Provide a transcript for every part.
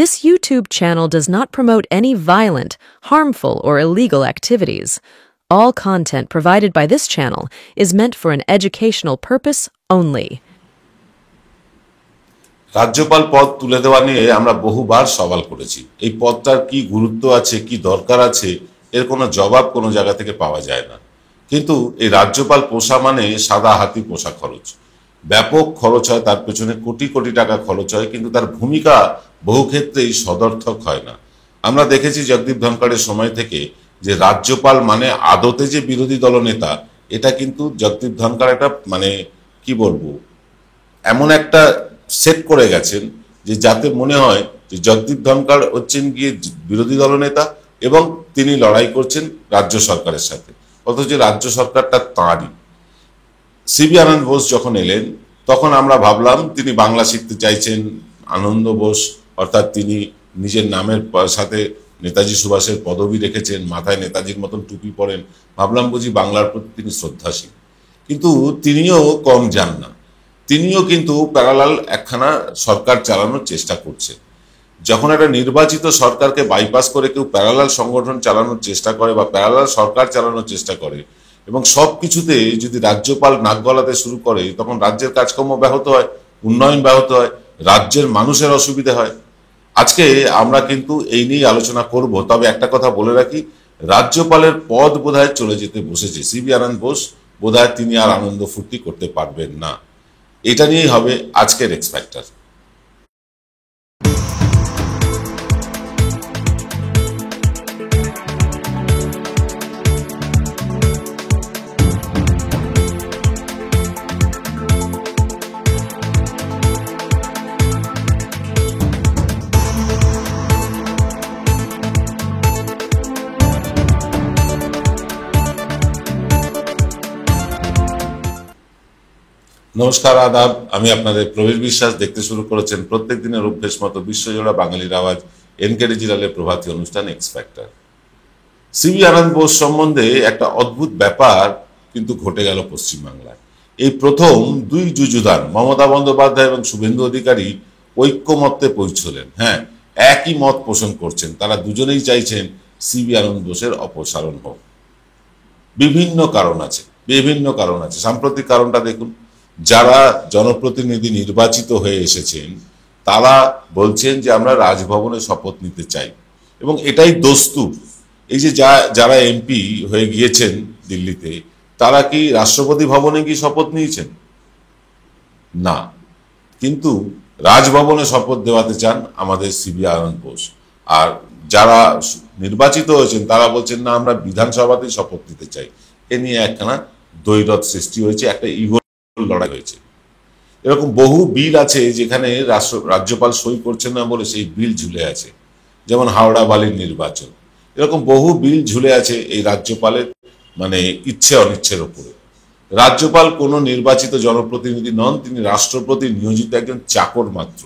This YouTube channel does not promote any violent, harmful, or illegal activities. All content provided by this channel is meant for an educational purpose only. রাজ্যপাল পদ তুলে দেওয়া নিয়ে আমরা বহুবার সওয়াল করেছি। এই পদটার কি গুরুত্ব আছে, কি দরকার আছে, এর কোনো জবাব কোনো জায়গা থেকে পাওয়া যায় না। কিন্তু এই রাজ্যপাল পোষা মানে সাদা হাতি পোষা খরচ, ব্যাপক খরচ হয়, তার পেছনে কোটি কোটি টাকা খরচ হয়, কিন্তু তার ভূমিকা বহু ক্ষেত্রেই সদর্থক হয় না। আমরা দেখেছি জগদীপ ধনখড়ের সময় থেকে যে রাজ্যপাল মানে আদতে যে বিরোধী দলনেতা, এটা কিন্তু জগদীপ ধনখড় একটা কি বলবো, এমন একটা সেট করে গেছেন যে যাতে মনে হয় যে জগদীপ ধনখড় হচ্ছেন গিয়ে বিরোধী দলনেতা এবং তিনি লড়াই করছেন রাজ্য সরকারের সাথে, অথচ রাজ্য সরকারটা তাঁরই। সিবি আনন্দ বোস যখন এলেন তখন আমরা ভাবলাম তিনি বাংলা শিখতে চাইছেন। আনন্দ বোস অর্থাৎ তিনি নিজের নামের সাথে নেতাজি সুভাষের পদবি রেখেছেন, মাথায় নেতাজির মতন টুপি পরেন, ভাবলাম বুঝি বাংলার প্রতি তিনি শ্রদ্ধাশীল। কিন্তু তিনিও কম যান না, তিনিও কিন্তু প্যারালাল একখানা সরকার চালানোর চেষ্টা করছেন। যখন একটা নির্বাচিত সরকারকে বাইপাস করে কেউ প্যারালাল সংগঠন চালানোর চেষ্টা করে বা প্যারালাল সরকার চালানোর চেষ্টা করে এবং সব কিছুতে যদি রাজ্যপাল নাক গলাতে শুরু করে, তখন রাজ্যের কাজকর্ম ব্যাহত হয়, উন্নয়ন ব্যাহত হয়, রাজ্যের মানুষের অসুবিধা হয়। আজকে আমরা কিন্তু এই নিয়ে আলোচনা করব। তবে একটা কথা বলে রাখি, রাজ্যপালের পদ বোধহয় চলে যেতে বসেছে। সিবি আনন্দ বোস বোধহয় তিনি আর আনন্দ ফুর্তি করতে পারবেন না। এটা নিয়েই হবে আজকের এক্স ফ্যাক্টর। নমস্কার, আদাব। আমি আপনাদের প্রবীর বিশ্বাস। দেখতে শুরু করেছেন প্রত্যেক দিনের অভ্যেস মতো বিশ্বজোড়া বাঙালির আওয়াজ এনকে ডিজিটালের প্রভাতী অনুষ্ঠান এক্স ফ্যাক্টর। সিবি আনন্দ বোস সম্বন্ধে একটা অদ্ভুত ব্যাপার কিন্তু ঘটে গেল পশ্চিমবাংলায়। এই প্রথম দুই যুযুধান মমতা বন্দ্যোপাধ্যায় এবং শুভেন্দু অধিকারী ঐক্যমত্যে পৌঁছলেন। হ্যাঁ, একই মত পোষণ করছেন, তারা দুজনেই চাইছেন সিবি আনন্দ বোসের অপসারণ হোক। বিভিন্ন কারণ আছে, বিভিন্ন কারণ আছে। সাম্প্রতিক কারণটা দেখুন, যারা জনপ্রতিনিধি নির্বাচিত হয়ে এসেছেন তারা বলছেন যে আমরা রাজভবনে শপথ নিতে চাই এবং এটাই দস্তুর। এই যে যারা এমপি হয়ে গিয়েছেন দিল্লিতে, তারা কি রাষ্ট্রপতি ভবনে গিয়ে শপথ নিয়েছেন? না, কিন্তু রাজভবনে শপথ দেওয়াতে চান আমাদের সিবি আনন্দ বোস। আর যারা নির্বাচিত হয়েছেন তারা বলছেন না, আমরা বিধানসভাতেই শপথ নিতে চাই। এ নিয়ে একখানা দ্বৈরথ সৃষ্টি হয়েছে, একটা ইগো লড়াই হয়েছে। এরকম বহু বিল আছে যেখানে রাজ্যপাল সই করছেন না বলে সেই বিল ঝুলে আছে, যেমন হাওড়া বালির নির্বাচন। এরকম বহু বিল ঝুলে আছে এই রাজ্যপালের ইচ্ছে অনিচ্ছের উপরে। রাজ্যপাল কোনো নির্বাচিত জনপ্রতিনিধি নন, তিনি রাষ্ট্রপতি নিয়োজিত একজন চাকর মাত্র,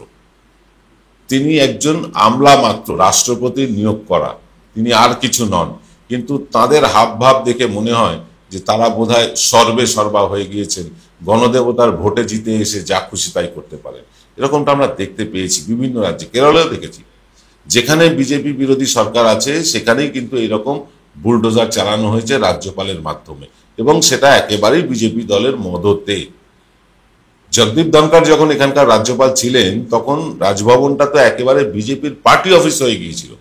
তিনি একজন আমলা মাত্র, রাষ্ট্রপতির নিয়োগ করা, তিনি আর কিছু নন। কিন্তু তাদের হাবভাব দেখে মনে হয় যে তারা বোধহয় সর্বে সর্বা হয়ে গিয়েছেন, গণদেবতার ভোটে জিতে এসে যা খুশি তাই করতে পারেন। এরকমটা আমরা দেখতে পেয়েছি বিভিন্ন রাজ্যে, কেরলেও দেখেছি। যেখানে বিজেপি বিরোধী সরকার আছে সেখানেই কিন্তু এরকম বুলডোজার চালানো হয়েছে রাজ্যপালের মাধ্যমে, এবং সেটা একেবারেই বিজেপি দলের মদতে। জগদীপ ধনখড় যখন এখানকার রাজ্যপাল ছিলেন তখন রাজভবনটা তো একেবারে বিজেপির পার্টি অফিস হয়ে গিয়েছিল।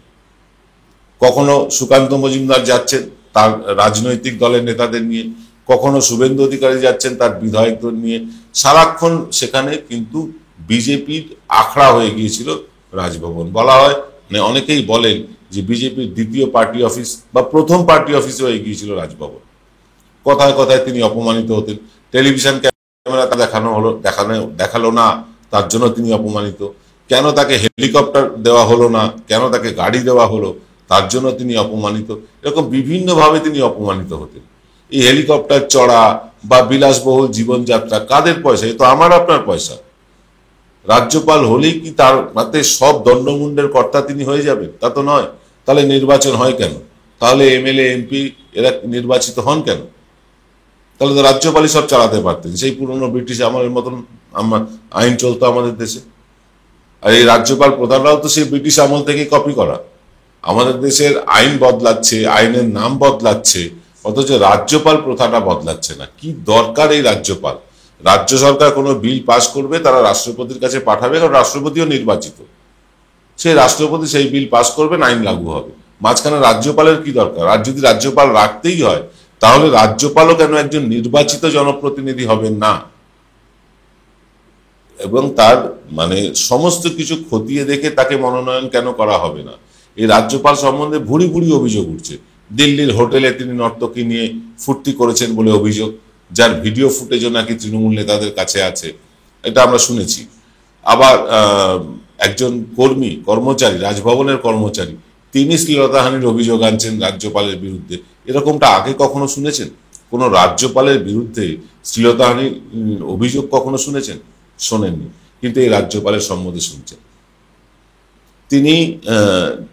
কখনো সুকান্ত মজুমদার যাচ্ছেন তার রাজনৈতিক দলের নেতাদের নিয়ে, কখনো শুভেন্দু অধিকারী যাচ্ছেন তার বিধায়কদের নিয়ে, সারাক্ষণ সেখানে কিন্তু বিজেপির আখড়া হয়ে গিয়েছিল রাজভবন। বলা হয়, অনেকেই বলেন যে বিজেপির দ্বিতীয় পার্টি অফিস বা প্রথম পার্টি অফিস হয়ে গিয়েছিল রাজভবন। কথায় কথায় তিনি অপমানিত হতেন। টেলিভিশন ক্যামেরা দেখালো না, তার জন্য তিনি অপমানিত। কেন তাকে হেলিকপ্টার দেওয়া হলো না, কেন তাকে গাড়ি দেওয়া হলো, তার জন্য তিনি অপমানিত। এরকম বিভিন্নভাবে তিনি অপমানিত হতেন। এই হেলিকপ্টার চড়া বা বিলাসবহুল জীবনযাত্রা কাদের পয়সা? এ তো আমার আপনার পয়সা। রাজ্যপাল হলেই কি তার মাতে সব দণ্ডমুণ্ডের কর্তা তিনি হয়ে যাবেন? তা তো নয়। তাহলে নির্বাচন হয় কেন? তাহলে এমএলএ এমপি এরা নির্বাচিত হন কেন? তাহলে তো রাজ্যপালই সব চালাতে পারতেন। সেই পুরনো ব্রিটিশ আমলের মতন আইন চলতো আমাদের দেশে। আর এই রাজ্যপাল প্রধানরাও তো সেই ব্রিটিশ আমল থেকে কপি করা। আমাদের দেশের আইন বদলাচ্ছে, আইনের নাম বদলাচ্ছে, অথচ রাজ্যপাল প্রথাটা বদলাচ্ছে না। কি দরকার এই রাজ্যপাল? রাজ্য সরকার কোনো বিল পাস করবে, তারা রাষ্ট্রপতির কাছে পাঠাবে, কারণ রাষ্ট্রপতিও নির্বাচিত। সেই রাষ্ট্রপতি সেই বিল পাস করবেন, আইন লাগু হবে। মাঝখানে রাজ্যপালের কি দরকার? আর যদি রাজ্যপাল রাখতেই হয়, তাহলে রাজ্যপালও কেন একজন নির্বাচিত জনপ্রতিনিধি হবেন না? এবং তার মানে সমস্ত কিছু খতিয়ে দেখে তাকে মনোনয়ন কেন করা হবে না? এই রাজ্যপাল সম্বন্ধে ভুরি ভুরি অভিযোগ উঠছে। দিল্লির হোটেলে তিনি নর্তকী নিয়ে ফুর্তি করেছেন বলে অভিযোগ, যার ভিডিও ফুটেজও নাকি তৃণমূল নেতাদের কাছে আছে, এটা আমরা শুনেছি। আবার একজন কর্মচারী, রাজভবনের কর্মচারী, তিনি শ্লীলতাহানির অভিযোগ আনছেন রাজ্যপালের বিরুদ্ধে। এরকমটা আগে কখনো শুনেছেন? কোন রাজ্যপালের বিরুদ্ধে শ্লীলতাহানির অভিযোগ কখনো শুনেছেন? শোনেননি। কিন্তু এই রাজ্যপালের সম্বন্ধে শুনছেন। তিনি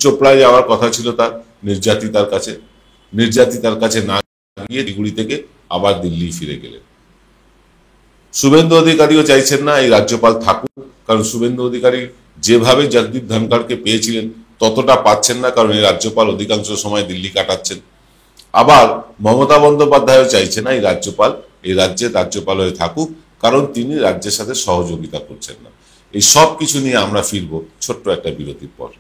চোপড়ায় যাওয়ার কথা ছিল তার, নির্যাতিতার কাছে না গিয়ে শিলিগুড়ি থেকে আবার দিল্লি ফিরে গেলেন। শুভেন্দু অধিকারীও চাইছেন না এই রাজ্যপাল থাকুক, কারণ শুভেন্দু অধিকারী যেভাবে জগদীপ ধনখড়কে পেয়েছিলেন ততটা পাচ্ছেন না, কারণ এই রাজ্যপাল অধিকাংশ সময় দিল্লি কাটাচ্ছেন। আবার মমতা বন্দ্যোপাধ্যায়ও চাইছে না এই রাজ্যের রাজ্যপাল হয়ে থাকুক, কারণ তিনি রাজ্যের সাথে সহযোগিতা করছেন না। এই সব কিছু নিয়ে আমরা ফিরব ছোট্ট একটা বিরতির পর।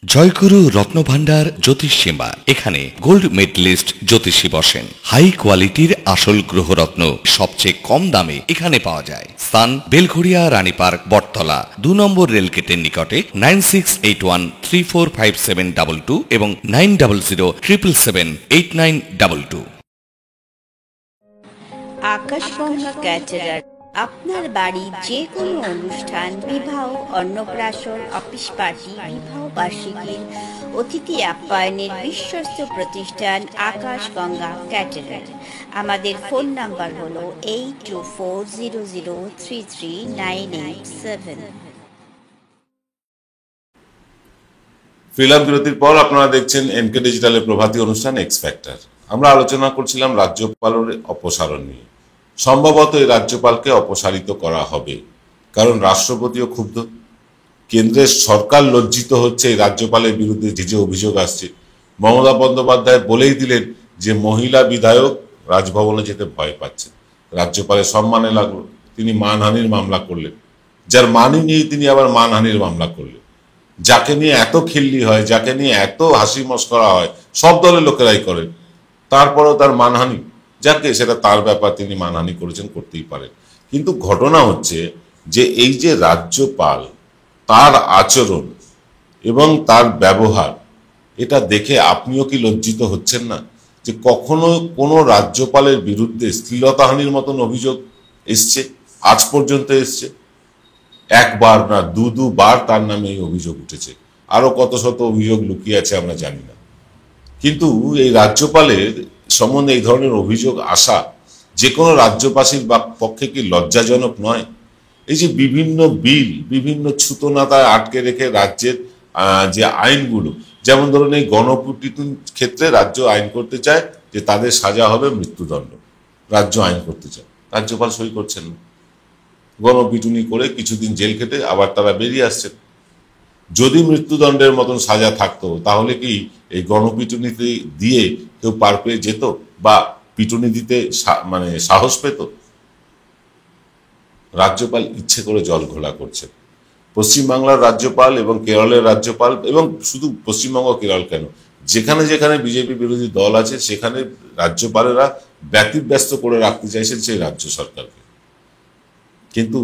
জয়গুরু রত্নভান্ডার জ্যোতিষ সেবা। এখানে গোল্ড মেডেলিস্ট জ্যোতিষী বসেন। হাই কোয়ালিটির আসল গ্রহরত্ন সবচেয়ে কম দামে এখানে পাওয়া যায়। স্থান বেলঘড়িয়া, রানীপার্ক, বটতলা, 2 নম্বর রেলগেটের নিকটে। 9681345722 এবং 9007778922। আকাশগঙ্গা ক্যাটারার আপনার বাড়ির যে কোনো অনুষ্ঠান, বিবাহ, অন্নপ্রাশন, অফিস পার্টি, বিবাহ বার্ষিকীর অতিথি আপ্যায়নের বিশ্বস্ত প্রতিষ্ঠান আকাশগঙ্গা ক্যাটারার। আমাদের ফোন নাম্বার হলো 8240033987। ফিল্ম বিরতির পর আপনারা দেখছেন এনকে ডিজিটালের প্রভাতী অনুষ্ঠান এক্স ফ্যাক্টর। আমরা আলোচনা করছিলাম রাজ্যপালের অপসারণ নিয়ে। সম্ভবত এই রাজ্যপালকে অপসারিত করা হবে, কারণ রাষ্ট্রপতিও ক্ষুব্ধ, কেন্দ্রের সরকার লজ্জিত হচ্ছে এই রাজ্যপালের বিরুদ্ধে যে অভিযোগ আসছে। মমতা বন্দ্যোপাধ্যায় বলেই দিলেন যে মহিলা বিধায়ক রাজভবনে যেতে ভয় পাচ্ছেন। রাজ্যপালের সম্মানে লাগলো, তিনি মানহানির মামলা করলেন। যার মানই নেই তিনি আবার মানহানির মামলা করলেন। যাকে নিয়ে এত খিল্লি হয়, যাকে নিয়ে এত হাসি মস্করা হয়, সব দলের লোকেরাই করেন, তারপরেও তার মানহানি। যাকে সেটা তার ব্যাপার, তিনি মানহানি করেছেন, করতেই পারেন। কিন্তু ঘটনা হচ্ছে যে এই যে রাজ্যপাল, তার আচরণ এবং তার ব্যবহার, এটা দেখে আপনিও কি লজ্জিত হচ্ছেন না? যে কখনো কোনো রাজ্যপালের বিরুদ্ধে শ্লীলতাহানির মতন অভিযোগ এসছে? আজ পর্যন্ত এসছে একবার না, দুবার তার নামে এই অভিযোগ উঠেছে। আরো কত শত অভিযোগ লুকিয়ে আছে আমরা জানি না। কিন্তু এই রাজ্যপালের সম্বন্ধে এই ধরনের অভিযোগ আসা যে কোনো রাজ্যবাসীর পক্ষে কি লজ্জাজনক নয়? এই যে বিভিন্ন বিল, বিভিন্ন ছুতোনাতায় আটকে রেখে রাজ্যের যে আইনগুলো, যেমন ধরুন এই গণপিটুনির ক্ষেত্রে রাজ্য আইন করতে চায় যে তাদের সাজা হবে মৃত্যুদণ্ড, রাজ্য আইন করতে চায়, রাজ্যপাল সই করছেন না। গণপিটুনি করে কিছুদিন জেল খেটে আবার তারা বেরিয়ে আসছেন। যদি মৃত্যুদণ্ডের মতন সাজা থাকতো, তাহলে কি এই গণপিটুনিতে দিয়ে কেউ পার পেয়ে যেত বা পিটুনি দিতে মানে সাহস পেত? রাজ্যপাল ইচ্ছে করে জল ঘোলা করছে। পশ্চিমবাংলার রাজ্যপাল এবং কেরলের রাজ্যপাল, এবং শুধু পশ্চিমবঙ্গ কেরল কেন, যেখানে যেখানে বিজেপি বিরোধী দল আছে সেখানে রাজ্যপালেরা ব্যতিব্যস্ত করে রাখতে চাইছেন সেই রাজ্য সরকারকে। কিন্তু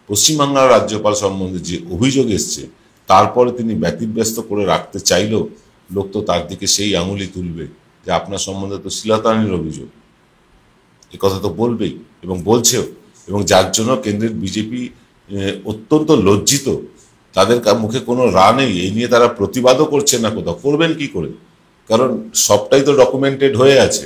পশ্চিমবাংলার রাজ্যপাল সম্বন্ধে যে অভিযোগ এসছে, তারপরে তিনি ব্যতিব্যস্ত করে রাখতে চাইলেও লোক তো তার দিকে সেই আঙুলি তুলবে যে আপনার সম্বন্ধে তো শ্লীলতাহানির অভিযোগ, এ কথা তো বলবেই এবং বলছেও। এবং যার জন্য কেন্দ্রের বিজেপি অত্যন্ত লজ্জিত, তাদের মুখে কোনো রা নেই, এই নিয়ে তারা প্রতিবাদও করছে না। কোথাও করবেন কি করে? কারণ সবটাই তো ডকুমেন্টেড হয়ে আছে।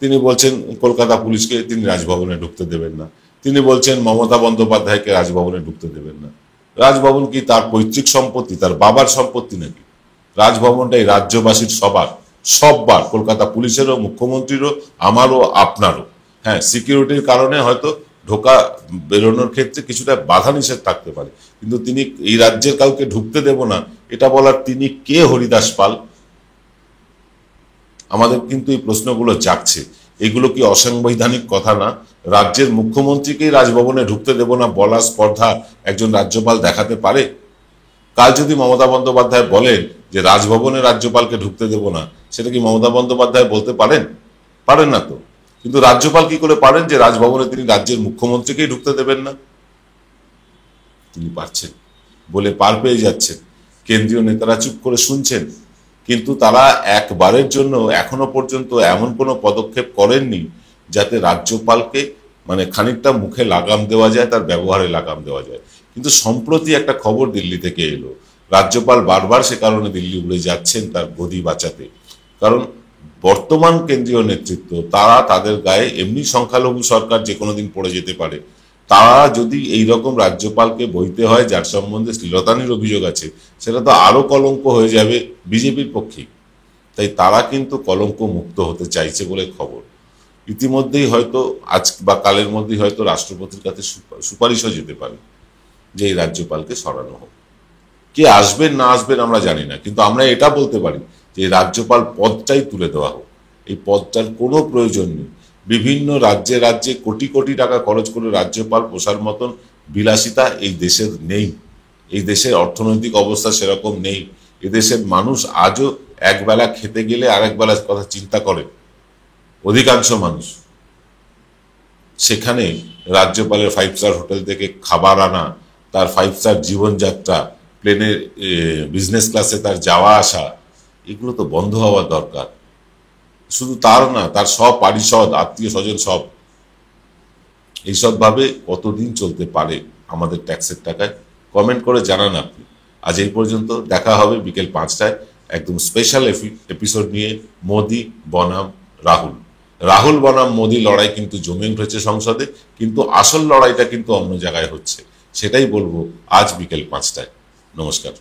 তিনি বলছেন কলকাতা পুলিশকে তিনি রাজভবনে ঢুকতে দেবেন না, তিনি বলছেন মমতা বন্দ্যোপাধ্যায়কে রাজভবনে ঢুকতে দেবেন না। রাজভবন কি তার পৈতৃক সম্পত্তি, তার বাবার সম্পত্তি নাকি? রাজভবনটাই রাজ্যবাসীর সববার, কলকাতা পুলিশেরও, মুখ্যমন্ত্রীরও, আমারও, আপনারও। হ্যাঁ, সিকিউরিটির কারণে হয়তো ঢোকা বেরোনোর ক্ষেত্রে কিছুটা বাধা নিষেধ থাকতে পারে, কিন্তু তিনি এই রাজ্যের কাউকে ঢুকতে দেব না এটা বলার তিনি কে হরিদাস পাল? আমাদের কিন্তু এই প্রশ্নগুলো জাগছে। এগুলো কি অসাংবিধানিক কথা না? রাজ্যের মুখ্যমন্ত্রীকেই রাজভবনে ঢুকতে দেব না বলার স্পর্ধা একজন রাজ্যপাল দেখাতে পারে? কাল যদি মমতা বন্দ্যোপাধ্যায় বলেন যে রাজভবনে রাজ্যপালকে ঢুকতে দেব না, সেটা কি মমতা বন্দ্যোপাধ্যায় বলতে পারেন? পারেন না তো। কিন্তু রাজ্যপাল কি করে পারেন যে রাজভবনে তিনি রাজ্যের মুখ্যমন্ত্রীকেই ঢুকতে দেবেন না? তিনি পারছেন বলে পার পেয়ে যাচ্ছেন। কেন্দ্রীয় নেতারা চুপ করে শুনছেন, কিন্তু তারা একবারের জন্য এখনো পর্যন্ত এমন কোনো পদক্ষেপ করেননি যাতে রাজ্যপালকে মানে খানিকটা মুখে লাগাম দেওয়া যায়, তার ব্যবহারে লাগাম দেওয়া যায়। কিন্তু সম্প্রতি একটা খবর দিল্লি থেকে এলো, রাজ্যপাল বারবার সে কারণে দিল্লি উড়ে যাচ্ছেন তার গদি বাঁচাতে। কারণ বর্তমান কেন্দ্রীয় নেতৃত্ব তারা তাদের গায়ে এমনি সংখ্যালঘু সরকার যে কোনো দিন পড়ে যেতে পারে, তারা যদি এইরকম রাজ্যপালকে বইতে হয় যার সম্বন্ধে শ্লীলতানির অভিযোগ আছে, সেটা তো আরো কলঙ্ক হয়ে যাবে বিজেপির পক্ষে। তাই তারা কিন্তু কলঙ্ক মুক্ত হতে চাইছে বলে খবর। ইতিমধ্যেই হয়তো আজ বা কালের মধ্যেই হয়তো রাষ্ট্রপতির কাছে সুপারিশও যেতে পারে যে এই রাজ্যপালকে সরানো হোক। কে আসবেন না আসবেন আমরা জানি না, কিন্তু আমরা এটা বলতে পারি যে রাজ্যপাল পদটাই তুলে দেওয়া হোক। এই পদটার কোনো প্রয়োজন নেই। বিভিন্ন রাজ্যে রাজ্যে কোটি কোটি টাকা খরচ করে রাজ্যপাল পোষার মতন বিলাসিতা এই দেশের নেই। এই দেশের অর্থনৈতিক অবস্থা সেরকম নেই। এদেশের মানুষ আজও একবেলা খেতে গেলে আরেক বেলার কথা চিন্তা করে, অধিকাংশ মানুষ। সেখানে রাজ্যপালের 5 স্টার হোটেল থেকে খাবার আনা, তার 5 স্টার জীবনযাত্রা, প্লেনের বিজনেস ক্লাসে তার যাওয়া আসা, এগুলো তো বন্ধ হওয়া দরকার। শুধু তার না, তার সব পারিষদ আত্মীয় স্বজন সব। এইসব ভাবে কতদিন চলতে পারে আমাদের ট্যাক্সের টাকায়? কমেন্ট করে জানান আপনি। আজ এই পর্যন্ত, দেখা হবে বিকেল 5টায় একদম স্পেশাল এপিসোড নিয়ে। মোদি বনাম রাহুল, রাহুল বনাম মোদি লড়াই কিন্তু জমে উঠেছে সংসদে, কিন্তু আসল লড়াইটা কিন্তু অন্য জায়গায় হচ্ছে। সেটাই বলবো আজ বিকেল 5টায়। নমস্কার।